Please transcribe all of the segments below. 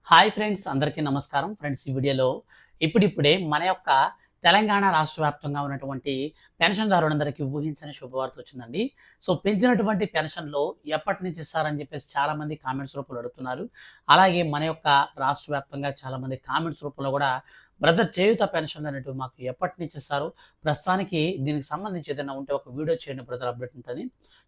Hi friends, అందరికీ నమస్కారం. Friends, ఈ వీడియోలో ఇప్పుడిప్పుడే మన యొక్క తెలంగాణ రాష్ట్ర వ్యాప్తంగా ఉన్నటువంటి పెన్షన్దారులందరికీ ఊహించని శుభవార్త వచ్చిందండి. సో పెంచినటువంటి పెన్షన్‌లో ఎప్పటి నుంచి ఇస్తారని చెప్పేసి చాలామంది కామెంట్స్ రూపంలో అడుగుతున్నారు. అలాగే మన యొక్క రాష్ట్ర వ్యాప్తంగా చాలామంది కామెంట్స్ రూపంలో కూడా బ్రదర్ చేయూత పెన్షన్ అనేటివి మాకు ఎప్పటి నుంచి ఇస్తారు? ప్రస్తుతానికి దీనికి సంబంధించి ఏదైనా ఉంటే ఒక వీడియో చేయండి బ్రదర్, అప్డేట్ ఉంటది.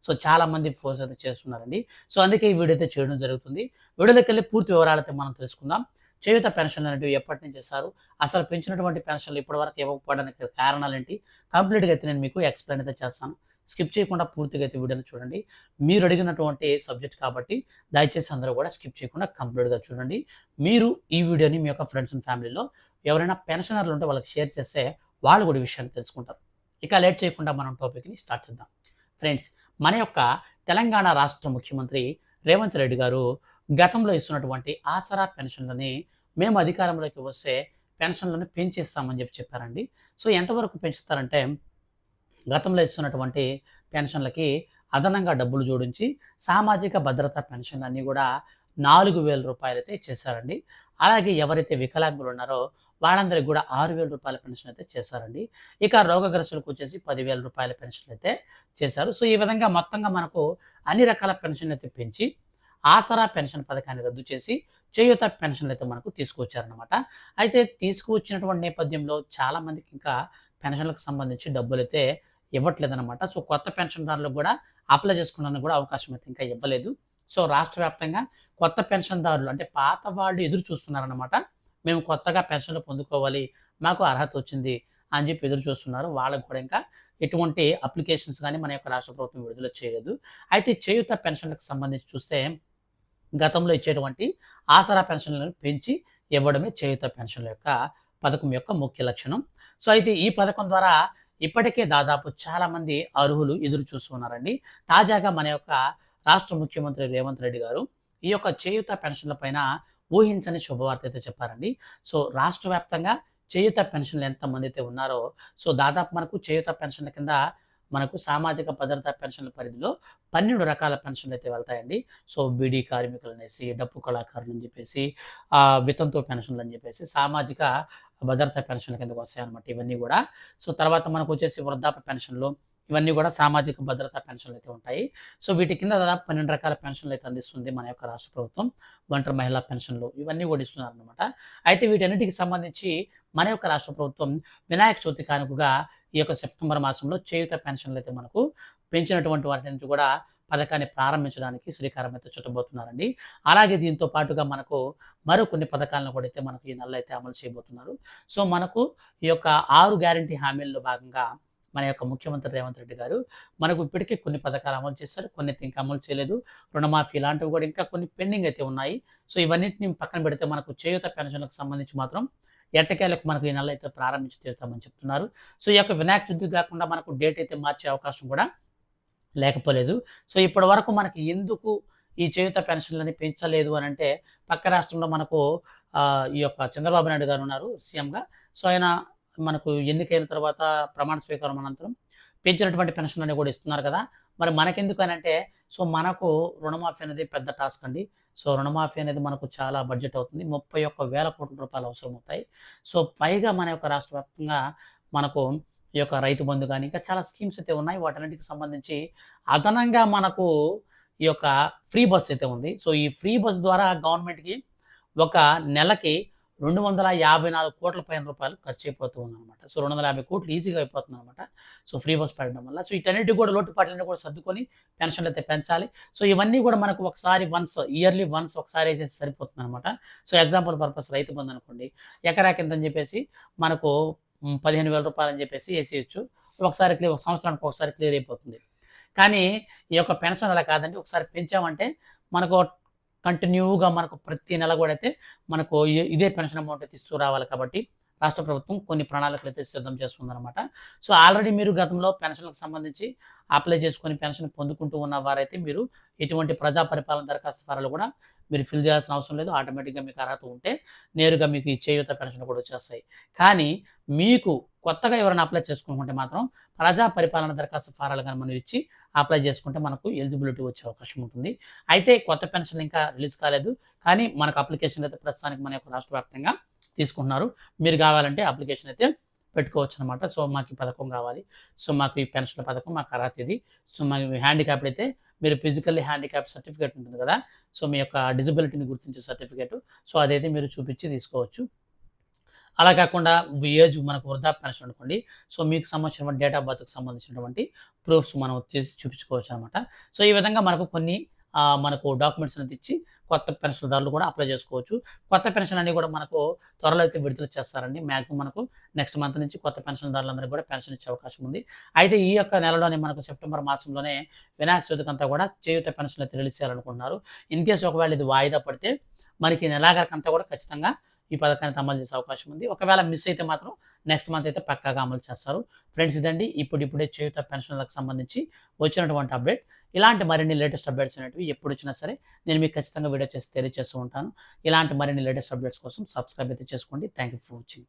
సో చాలామంది ఫోర్స్ అయితే చేస్తున్నారండి. సో అందుకే ఈ వీడియో అయితే చేయడం జరుగుతుంది. వీడియోలోకెళ్ళి పూర్తి వివరాలైతే మనం తెలుసుకుందాం. చేయూత పెన్షన్లు అనేటివి ఎప్పటి నుంచి ఇస్తారు? అసలు పెంచినటువంటి పెన్షన్లు ఇప్పటివరకు ఇవ్వకపోవడానికి కారణాలేంటి? కంప్లీట్‌గా అయితే నేను మీకు ఎక్స్‌ప్లెయిన్ అయితే చేస్తాను. స్కిప్ చేయకుండా పూర్తిగా అయితే వీడియోని చూడండి. మీరు అడిగినటువంటి సబ్జెక్ట్ కాబట్టి దయచేసి అందరూ కూడా స్కిప్ చేయకుండా కంప్లీట్‌గా చూడండి. మీరు ఈ వీడియోని మీ యొక్క ఫ్రెండ్స్ అండ్ ఫ్యామిలీలో ఎవరైనా పెన్షనర్లు ఉంటే వాళ్ళకి షేర్ చేస్తే వాళ్ళు కూడా ఈ విషయాన్ని తెలుసుకుంటారు. ఇక లేట్ చేయకుండా మనం టాపిక్‌ని స్టార్ట్ చేద్దాం. ఫ్రెండ్స్, మన యొక్క తెలంగాణ రాష్ట్ర ముఖ్యమంత్రి రేవంత్ రెడ్డి గారు గతంలో ఇస్తున్నటువంటి ఆసరా పెన్షన్లని మేము అధికారంలోకి వస్తే పెన్షన్లను పెంచిస్తామని చెప్పారండి. సో ఎంతవరకు పెంచుతారంటే గతంలో ఇస్తున్నటువంటి పెన్షన్లకి అదనంగా డబ్బులు జోడించి సామాజిక భద్రతా పెన్షన్లన్నీ కూడా రూ. 4,000 అయితే చేశారండి. అలాగే ఎవరైతే వికలాంగులు ఉన్నారో వాళ్ళందరికీ కూడా రూ. 6,000 పెన్షన్ అయితే చేశారండి. ఇక రోగగ్రస్తులకు వచ్చేసి రూ. 10,000 పెన్షన్ అయితే చేశారు. సో ఈ విధంగా మొత్తంగా మనకు అన్ని రకాల పెన్షన్లు అయితే పెంచి ఆసరా పెన్షన్ పథకాన్ని రద్దు చేసి చేయూత పెన్షన్లు అయితే మనకు తీసుకువచ్చారనమాట. అయితే తీసుకువచ్చినటువంటి నేపథ్యంలో చాలామందికి ఇంకా పెన్షన్లకు సంబంధించి డబ్బులైతే ఇవ్వట్లేదనమాట. సో కొత్త పెన్షన్దారులకు కూడా అప్లై చేసుకోవడానికి కూడా అవకాశం అయితే ఇంకా ఇవ్వలేదు. సో రాష్ట్ర వ్యాప్తంగా కొత్త పెన్షన్దారులు అంటే పాత వాళ్ళు ఎదురు చూస్తున్నారనమాట. మేము కొత్తగా పెన్షన్లు పొందుకోవాలి, మాకు అర్హత వచ్చింది అని చెప్పి ఎదురు చూస్తున్నారు. వాళ్ళకు కూడా ఇంకా ఎటువంటి అప్లికేషన్స్ కానీ మన యొక్క రాష్ట్ర ప్రభుత్వం విడుదల చేయలేదు. అయితే చేయూత పెన్షన్లకు సంబంధించి చూస్తే గతంలో ఇచ్చేటువంటి ఆసరా పెన్షన్లను పెంచి ఇవ్వడమే చేయూత పెన్షన్ల యొక్క పథకం యొక్క ముఖ్య లక్షణం. సో అయితే ఈ పథకం ద్వారా ఇప్పటికే దాదాపు చాలామంది అర్హులు ఎదురు చూస్తున్నారండి. తాజాగా మన యొక్క రాష్ట్ర ముఖ్యమంత్రి రేవంత్ రెడ్డి గారు ఈ యొక్క చేయూత పెన్షన్ల పైన ఊహించని శుభవార్త అయితే చెప్పారండి. సో రాష్ట్ర వ్యాప్తంగా చేయూత పెన్షన్లు ఎంతమంది అయితే ఉన్నారో, సో దాదాపు మనకు చేయూత పెన్షన్ల కింద మనకు సామాజిక భద్రతా పెన్షన్ల పరిధిలో 12 రకాల పెన్షన్లు అయితే వెళ్తాయండి. సో బీడీ కార్మికులు అనేసి, డప్పు కళాకారులు అని చెప్పేసి, వితంతు పెన్షన్లు అని చెప్పేసి సామాజిక భద్రతా పెన్షన్ల కిందకు వస్తాయన్నమాట ఇవన్నీ కూడా. సో తర్వాత మనకు వచ్చేసి వృద్ధాప్య పెన్షన్లు, ఇవన్నీ కూడా సామాజిక భద్రతా పెన్షన్లు అయితే ఉంటాయి. సో వీటి కింద దాదాపు 12 రకాల పెన్షన్లు అయితే అందిస్తుంది మన యొక్క రాష్ట్ర ప్రభుత్వం. ఒంటరి మహిళా పెన్షన్లు ఇవన్నీ కూడా ఇస్తున్నారనమాట. అయితే వీటన్నిటికి సంబంధించి మన యొక్క రాష్ట్ర ప్రభుత్వం వినాయక చవితి కానుకగా ఈ యొక్క సెప్టెంబర్ మాసంలో చేయూత పెన్షన్లు అయితే మనకు పెంచినటువంటి వాటిని కూడా పథకాన్ని ప్రారంభించడానికి శ్రీకారం అయితే చుట్టబోతున్నారండి. అలాగే దీంతో పాటుగా మనకు మరో కొన్ని పథకాలను కూడా అయితే మనకు ఈ నెలలో అయితే అమలు చేయబోతున్నారు. సో మనకు ఈ యొక్క 6 గ్యారంటీ హామీల్లో భాగంగా మన యొక్క ముఖ్యమంత్రి రేవంత్ రెడ్డి గారు మనకు ఇప్పటికే కొన్ని పథకాలు అమలు చేశారు, కొన్ని అయితే ఇంకా అమలు చేయలేదు. రుణమాఫీ ఇలాంటివి కూడా ఇంకా కొన్ని పెండింగ్ అయితే ఉన్నాయి. సో ఇవన్నిటిని పక్కన పెడితే మనకు చేయూత పెన్షన్లకు సంబంధించి మాత్రం ఎట్టకేలకు మనకు ఈ నెల అయితే ప్రారంభించి తీరుతామని చెప్తున్నారు. సో ఈ యొక్క వినాయక చవితి కాకుండా మనకు డేట్ అయితే మార్చే అవకాశం కూడా లేకపోలేదు. సో ఇప్పటి వరకు మనకి ఎందుకు ఈ చేయూత పెన్షన్లని పెంచలేదు అని అంటే, పక్క రాష్ట్రంలో మనకు ఈ యొక్క చంద్రబాబు నాయుడు గారు ఉన్నారు సీఎంగా. సో ఆయన మనకు ఎన్నికైన తర్వాత ప్రమాణ స్వీకారం అనంతరం పెంచినటువంటి పెన్షన్లని కూడా ఇస్తున్నారు కదా. మరి మనకెందుకు అని అంటే, సో మనకు రుణమాఫీ అనేది పెద్ద టాస్క్ అండి. సో రుణమాఫీ అనేది మనకు చాలా బడ్జెట్ అవుతుంది. 31,000 కోట్ల రూపాయలు అవసరం అవుతాయి. సో పైగా మన యొక్క రాష్ట్ర వ్యాప్తంగా మనకు ఈ యొక్క రైతు బంధు కానీ ఇంకా చాలా స్కీమ్స్ అయితే ఉన్నాయి. వాటన్నిటికి సంబంధించి అదనంగా మనకు ఈ యొక్క ఫ్రీ బస్ అయితే ఉంది. సో ఈ ఫ్రీ బస్ ద్వారా గవర్నమెంట్‌కి ఒక నెలకి 254 కోట్ల పైన రూపాయలు ఖర్చు అయిపోతూ ఉందన్నమాట. సో 250 కోట్లు ఈజీగా అయిపోతుందన్నమాట. సో ఫ్రీ బస్ పెట్టడం వల్ల. సో వీటన్నిటికి కూడా లోటుపాట్లన్నీ కూడా సర్దుకొని పెన్షన్లు అయితే పెంచాలి. సో ఇవన్నీ కూడా మనకు ఒకసారి ఇయర్లీ వన్స్ ఒకసారి ఏసేస్తే సరిపోతుందన్నమాట. So example purpose Rythu Bandhu అనుకోండి, ఎకరాకి ఇంతని చెప్పేసి మనకు 15,000 రూపాయలు అని చెప్పేసి ఏసేయొచ్చు. ఒకసారి ఒక సంవత్సరానికి ఒకసారి క్లియర్ అయిపోతుంది. కానీ ఈ యొక్క పెన్షన్ అలా కాదండి. ఒకసారి పెంచామంటే మనకు కంటిన్యూగా మనకు ప్రతి నెల కూడా అయితే మనకు ఇదే పెన్షన్ అమౌంట్ అయితే ఇస్తూ రావాలి. కాబట్టి రాష్ట్ర ప్రభుత్వం కొన్ని ప్రణాళికలు అయితే సిద్ధం చేస్తుందన్నమాట. సో ఆల్రెడీ మీరు గతంలో పెన్షన్లకు సంబంధించి అప్లై చేసుకొని పెన్షన్ పొందుకుంటూ ఉన్న వారైతే మీరు ఎటువంటి ప్రజా పరిపాలన దరఖాస్తు ఫారాలు కూడా మీరు ఫిల్ చేయాల్సిన అవసరం లేదు. ఆటోమేటిక్‌గా మీకు అర్హత ఉంటే నేరుగా మీకు ఈ చేయూత పెన్షన్ కూడా వచ్చేస్తాయి. కానీ మీకు కొత్తగా ఎవరైనా అప్లై చేసుకోనుకుంటే మాత్రం ప్రజా పరిపాలన దరఖాస్తు ఫారాలు గాని మనం ఇచ్చి అప్లై చేసుకుంటే మనకు ఎలిజిబిలిటీ వచ్చే అవకాశం ఉంటుంది. అయితే కొత్త పెన్షన్ ఇంకా రిలీజ్ కాలేదు. కానీ మనకు అప్లికేషన్ అయితే ప్రస్తుతానికి మన యొక్క రాష్ట్ర వ్యాప్తంగా తీసుకుంటున్నారు. మీరు కావాలంటే అప్లికేషన్ అయితే పెట్టుకోవచ్చనమాట. సో, మాకు ఈ పథకం కావాలి. సో, మాకు ఈ పెన్షన్ పథకం మాకు అర్హత ఇది. సో, మరి హ్యాండిక్యాప్డ్ అయితే మీరు ఫిజికల్లీ హ్యాండిక్యాప్డ్ సర్టిఫికేట్ ఉంటుంది కదా! సో, మీ యొక్క డిజబిలిటీని గుర్తించే సర్టిఫికేటు. సో, అదైతే మీరు చూపించి తీసుకోవచ్చు. అలా కాకుండా ఏజ్ మనకు వృద్ధాప్య పెన్షన్ అనుకోండి. సో, మీకు సంబంధించిన డేట్ ఆఫ్ బర్త్‌కి సంబంధించినటువంటి ప్రూఫ్స్ మనం చేసి చూపించుకోవచ్చనమాట. సో, ఈ విధంగా మనకు కొన్ని మనకు డాక్యుమెంట్స్ అనేది ఇచ్చి కొత్త పెన్షన్‌దారులు కూడా అప్లై చేసుకోవచ్చు. కొత్త పెన్షన్ అన్నీ కూడా మనకు త్వరలో అయితే విడుదల చేస్తారండి. మాక్సిమం మనకు నెక్స్ట్ మంత్ నుంచి కొత్త పెన్షన్‌దారులందరికీ కూడా పెన్షన్ ఇచ్చే అవకాశం ఉంది. అయితే ఈ యొక్క నెలలోనే మనకు సెప్టెంబర్ మాసంలోనే వినాయక చవితికంతా కూడా చేయూత పెన్షన్‌లు అయితే రిలీజ్ చేయాలనుకుంటున్నారు. ఇన్ కేస్ ఒకవేళ ఇది వాయిదా పడితే మనకి నెలాఖరికంతా కూడా ఖచ్చితంగా ఈ పథకాన్ని అమలు చేసే అవకాశం ఉంది. ఒకవేళ మిస్ అయితే మాత్రం నెక్స్ట్ మంత్ అయితే పక్కాగా అమలు చేస్తారు. ఫ్రెండ్స్ ఇదండి ఇప్పుడిప్పుడే చేయూత పెన్షన్‌లకు సంబంధించి వచ్చినటువంటి అప్డేట్. ఇలాంటి మరిన్ని లేటెస్ట్ అప్డేట్స్ అనేటివి ఎప్పుడొచ్చినా సరే నేను మీకు ఖచ్చితంగా వీడియో చేసి తెలియజేస్తూ ఉంటాను. ఇలాంటి మరిన్ని లేటెస్ట్ అప్డేట్స్ కోసం సబ్స్క్రైబ్ అయితే చేసుకోండి. Thank you for watching.